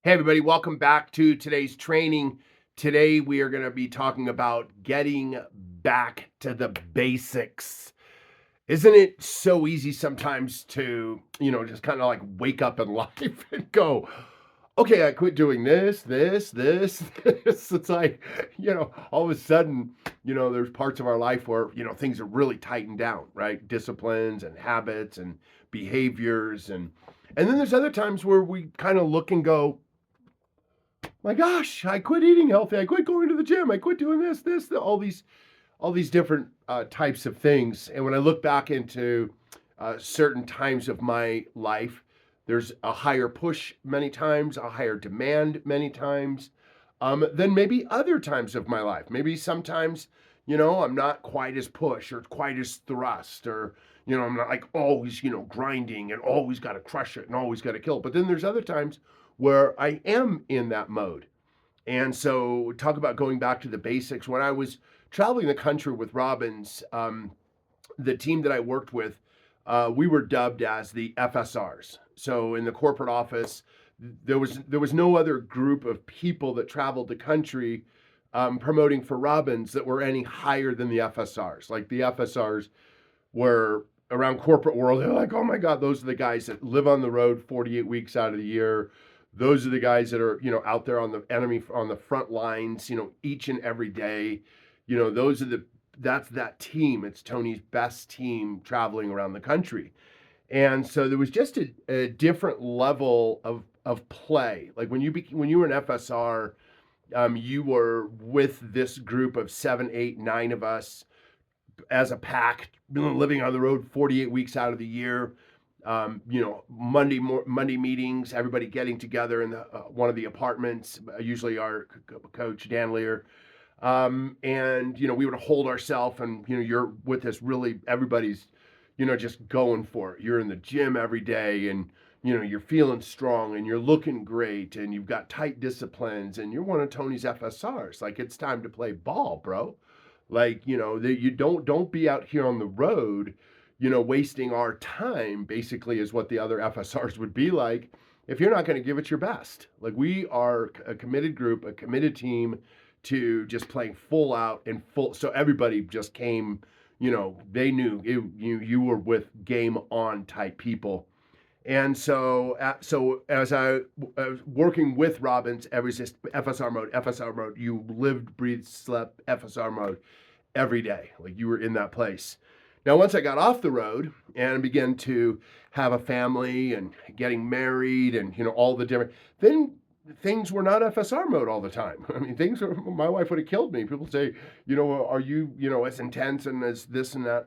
Hey, everybody, welcome back to today's training. Today, we are going to be talking about getting back to the basics. Isn't it so easy sometimes to, just kind of like wake up in life and go, okay, I quit doing this. It's like, all of a sudden, there's parts of our life where, things are really tightened down, right? Disciplines and habits and behaviors. And then there's other times where we kind of look and go, my gosh, I quit eating healthy. I quit going to the gym. I quit doing all these different types of things. And when I look back into certain times of my life, there's a higher push many times, a higher demand many times, than maybe other times of my life. Maybe sometimes, I'm not quite as push or quite as thrust or, I'm not like always, grinding and always got to crush it and always got to kill it. But then there's other times where I am in that mode. And so, talk about going back to the basics. When I was traveling the country with Robbins, the team that I worked with, we were dubbed as the FSRs. So, in the corporate office, there was no other group of people that traveled the country promoting for Robbins that were any higher than the FSRs. Like the FSRs were around corporate world, they're like, oh my God, those are the guys that live on the road 48 weeks out of the year. Those are the guys that are, out there on the enemy, on the front lines, each and every day. Those are that's that team. It's Tony's best team traveling around the country. And so there was just a different level of play. Like when you were an FSR, you were with this group of 7, 8, 9 of us as a pack, living on the road 48 weeks out of the year. Monday meetings, everybody getting together in the one of the apartments, usually our coach Dan Lear, and we would hold ourselves, and you're with this really everybody's, just going for it. You're in the gym every day, and you're feeling strong, and you're looking great, and you've got tight disciplines, and you're one of Tony's FSRs. Like it's time to play ball, bro. Like, you don't be out here on the road, wasting our time, basically, is what the other FSRs would be like if you're not going to give it your best. Like, we are a committed group, a committed team to just playing full out and full. So everybody just came, they knew you were with game on type people. And so as I was working with Robbins, it was just FSR mode, FSR mode. You lived, breathed, slept FSR mode every day. Like you were in that place. Now, once I got off the road and began to have a family and getting married and, all the different, then things were not FSR mode all the time. I mean, my wife would have killed me. People say, are you, as intense and as this and that,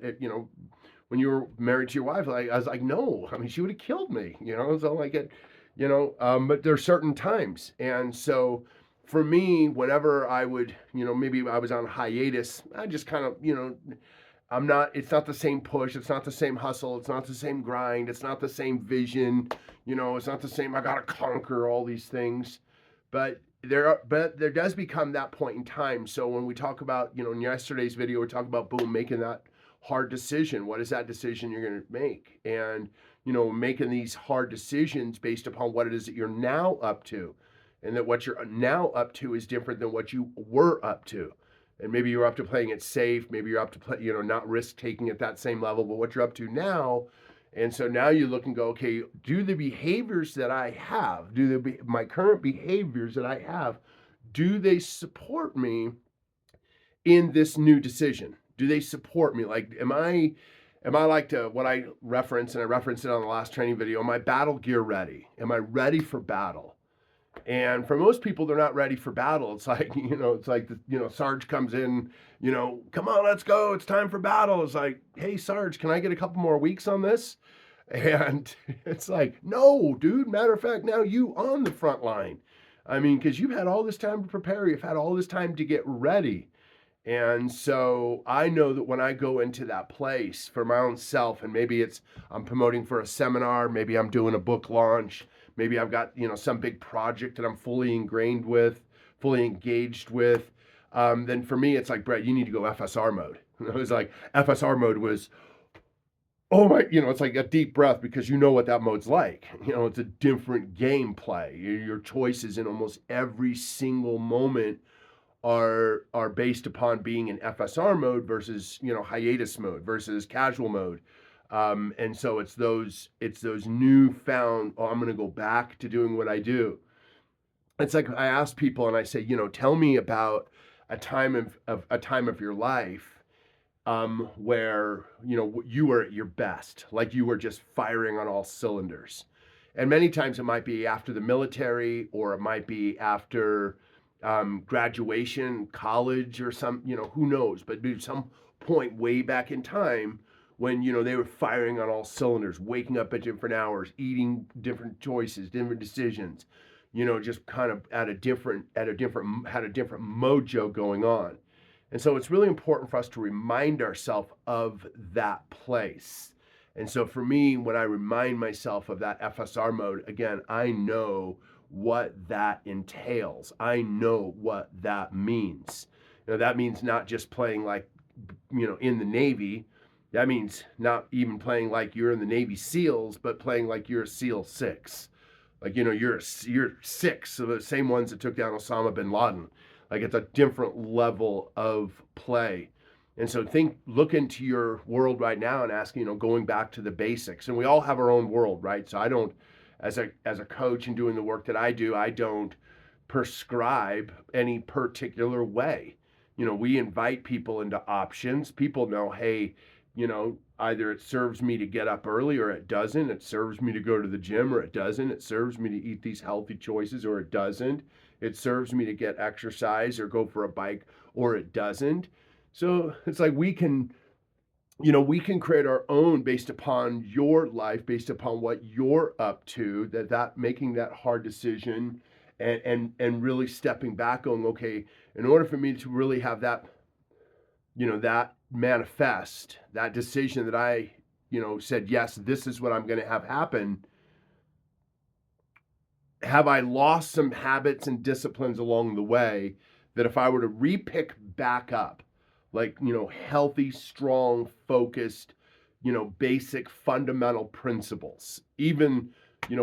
when you were married to your wife, like, I was like, no, I mean, she would have killed me, so like it, but there are certain times. And so for me, whenever I would, maybe I was on hiatus, I just kind of, it's not the same push. It's not the same hustle. It's not the same grind. It's not the same vision. It's not the same, I got to conquer all these things. But there does become that point in time. So when we talk about, in yesterday's video, we talked about boom, making that hard decision. What is that decision you're going to make? And, making these hard decisions based upon what it is that you're now up to. And that what you're now up to is different than what you were up to. And maybe you're up to playing it safe. Maybe you're up to play, not risk taking at that same level, but what you're up to now. And so now you look and go, okay, do the behaviors that I have, my current behaviors that I have, do they support me in this new decision? Do they support me? Like, am I like to what I reference, and I referenced it on the last training video, am I battle gear ready? Am I ready for battle? And for most people, they're not ready for battle. It's like, Sarge comes in, come on, let's go. It's time for battle. It's like, hey, Sarge, can I get a couple more weeks on this? And it's like, no, dude, matter of fact, now you on the front line. I mean, because you've had all this time to prepare. You've had all this time to get ready. And so I know that when I go into that place for my own self, and maybe I'm promoting for a seminar, maybe I'm doing a book launch, maybe I've got, some big project that I'm fully ingrained with, fully engaged with, then for me, it's like, Brett, you need to go FSR mode. It was like FSR mode was, Oh my, it's like a deep breath because you know what that mode's like. It's a different gameplay. Your choices in almost every single moment are based upon being in FSR mode versus hiatus mode versus casual mode. And so it's those newfound. Oh, I'm going to go back to doing what I do. It's like I ask people and I say, tell me about a time of your life where you were at your best, like you were just firing on all cylinders. And many times it might be after the military, or it might be after graduation, college, or who knows, but maybe some point way back in time when they were firing on all cylinders, waking up at different hours, eating different choices, different decisions, just kind of had a different mojo going on. And so it's really important for us to remind ourselves of that place. And so for me, when I remind myself of that FSR mode, again, I know what that entails. I know what that means. That means not just playing like, in the Navy. That means not even playing like you're in the Navy SEALs, but playing like you're a SEAL 6. Like, you're 6, so the same ones that took down Osama bin Laden. Like, it's a different level of play. And so look into your world right now and ask, going back to the basics. And we all have our own world, right? So I don't, as a coach and doing the work that I don't prescribe any particular way. We invite people into options. People know, hey, either it serves me to get up early or it doesn't. It serves me to go to the gym or it doesn't. It serves me to eat these healthy choices or it doesn't. It serves me to get exercise or go for a bike or it doesn't. So it's like we can create our own based upon your life, based upon what you're up to, that making that hard decision and really stepping back, going, okay, in order for me to really have that manifest, that decision that I said, yes, this is what I'm going to have happen. Have I lost some habits and disciplines along the way that if I were to repick back up, like, healthy, strong, focused, basic fundamental principles, even,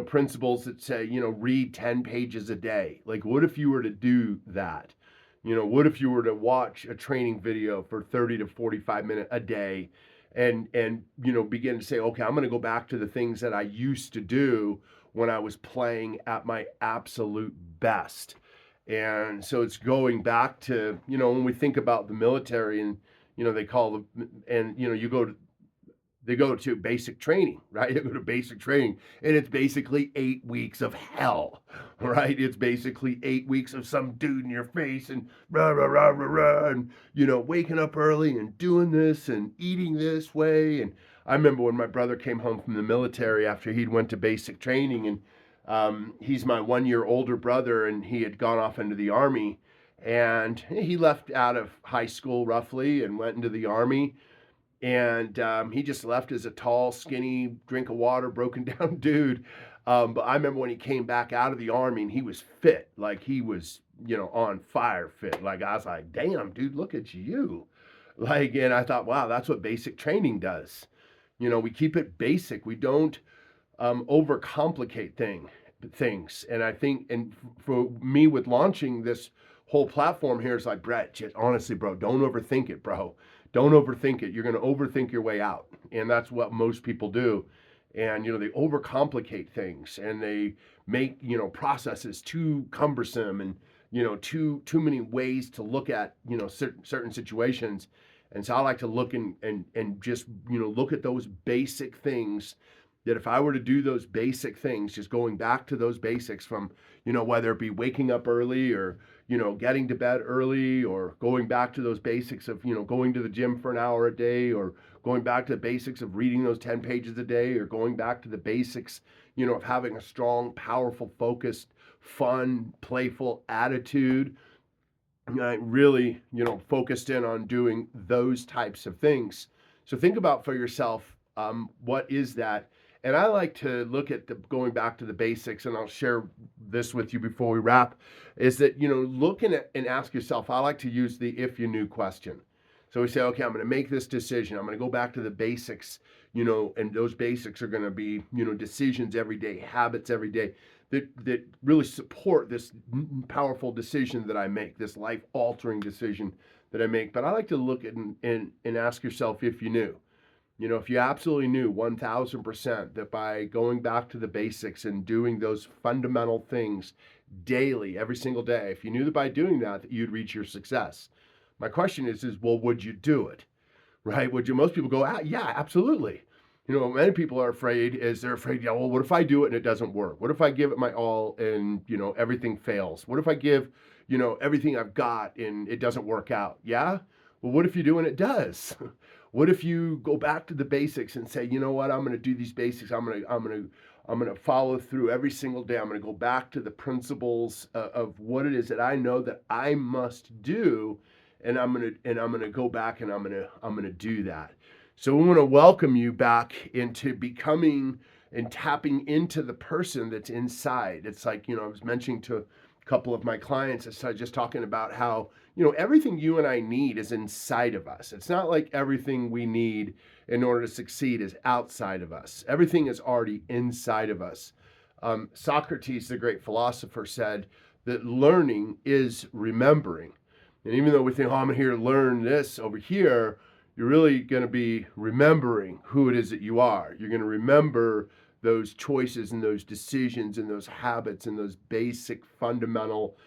principles that say, read 10 pages a day. Like, what if you were to do that? What if you were to watch a training video for 30 to 45 minutes a day and begin to say, okay, I'm going to go back to the things that I used to do when I was playing at my absolute best. And so it's going back to, when we think about the military and, they call the, and, they go to basic training, right? They go to basic training, and it's basically 8 weeks of hell, right? It's basically 8 weeks of some dude in your face and rah, rah, rah, rah, rah, and, waking up early and doing this and eating this way. And I remember when my brother came home from the military after he'd went to basic training, and he's my 1 year older brother, and he had gone off into the Army, and he left out of high school roughly and went into the Army, and he just left as a tall, skinny, drink of water, broken down dude. But I remember when he came back out of the Army and he was fit, like he was, on fire fit. Like I was like, damn, dude, look at you. Like, and I thought, wow, that's what basic training does. We keep it basic. We don't overcomplicate things. And I think, and for me with launching this whole platform here, it's like, Brett, just honestly, bro, don't overthink it, bro. Don't overthink it. You're going to overthink your way out. And that's what most people do. And, they overcomplicate things and they make, processes too cumbersome and, too many ways to look at, certain situations. And so I like to look and just, look at those basic things that if I were to do those basic things, just going back to those basics from, whether it be waking up early or, getting to bed early, or going back to those basics of, going to the gym for an hour a day, or going back to the basics of reading those 10 pages a day, or going back to the basics, of having a strong, powerful, focused, fun, playful attitude. I really, focused in on doing those types of things. So think about for yourself, what is that? And I like to look at going back to the basics, and I'll share this with you before we wrap, is that, look and ask yourself, I like to use the if you knew question. So we say, okay, I'm going to make this decision. I'm going to go back to the basics, and those basics are going to be, decisions every day, habits every day that really support this powerful decision that I make, this life altering decision that I make. But I like to look at and ask yourself if you knew. If you absolutely knew 1000% that by going back to the basics and doing those fundamental things daily, every single day, if you knew that by doing that you'd reach your success. My question is, well, would you do it? Right? Would you? Most people go, yeah, absolutely. Many people are afraid they're afraid, yeah, well, what if I do it and it doesn't work? What if I give it my all and, everything fails? What if I give, everything I've got and it doesn't work out? Yeah. Well, what if you do and it does? What if you go back to the basics and say, you know what, I'm going to do these basics. I'm going to follow through every single day. I'm going to go back to the principles of what it is that I know that I must do, and I'm going to go back and I'm going to do that. So we want to welcome you back into becoming and tapping into the person that's inside. It's like, I was mentioning to a couple of my clients, I started just talking about how, everything you and I need is inside of us. It's not like everything we need in order to succeed is outside of us. Everything is already inside of us. Socrates, the great philosopher, said that learning is remembering. And even though we think, I'm here to learn this over here, you're really going to be remembering who it is that you are. You're going to remember those choices and those decisions and those habits and those basic fundamental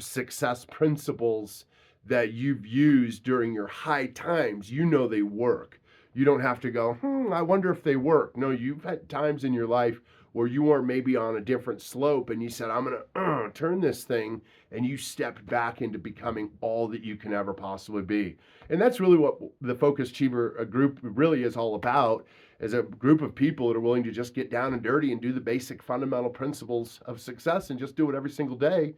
success principles that you've used during your high times. They work. You don't have to go, I wonder if they work. No, you've had times in your life where you were maybe on a different slope and you said, I'm going to turn this thing, and you stepped back into becoming all that you can ever possibly be. And that's really what the Focus Achiever group really is all about, is a group of people that are willing to just get down and dirty and do the basic fundamental principles of success and just do it every single day.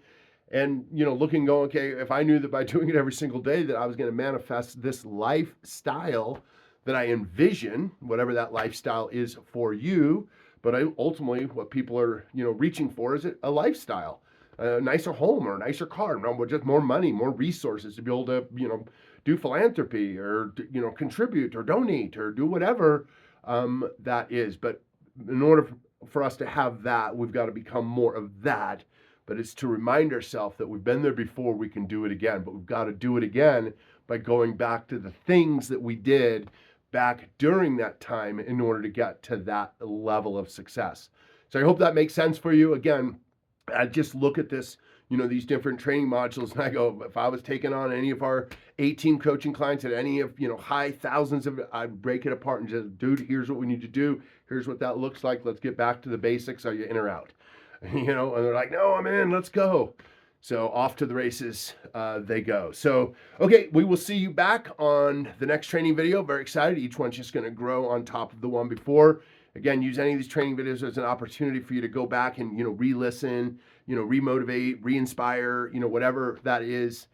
And, going, okay, if I knew that by doing it every single day that I was going to manifest this lifestyle that I envision, whatever that lifestyle is for you, but ultimately what people are, reaching for is a lifestyle, a nicer home or a nicer car, just more money, more resources to be able to, do philanthropy or, contribute or donate or do whatever that is. But in order for us to have that, we've got to become more of that. But it's to remind ourselves that we've been there before, we can do it again. But we've got to do it again by going back to the things that we did back during that time in order to get to that level of success. So I hope that makes sense for you. Again, I just look at this, these different training modules, and I go, if I was taking on any of our 18 coaching clients at any of, high thousands of it, I'd break it apart and just, dude, here's what we need to do. Here's what that looks like. Let's get back to the basics. Are you in or out? And they're like, no, I'm in, let's go. So off to the races they go. So, okay, we will see you back on the next training video. Very excited. Each one's just going to grow on top of the one before. Again, use any of these training videos as an opportunity for you to go back and, re-listen, re-motivate, re-inspire, whatever that is.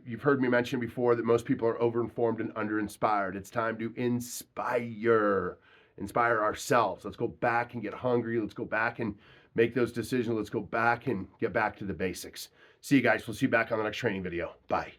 You've heard me mention before that most people are over-informed and under-inspired. It's time to inspire ourselves. Let's go back and get hungry. Let's go back and make those decisions. Let's go back and get back to the basics. See you guys. We'll see you back on the next training video. Bye.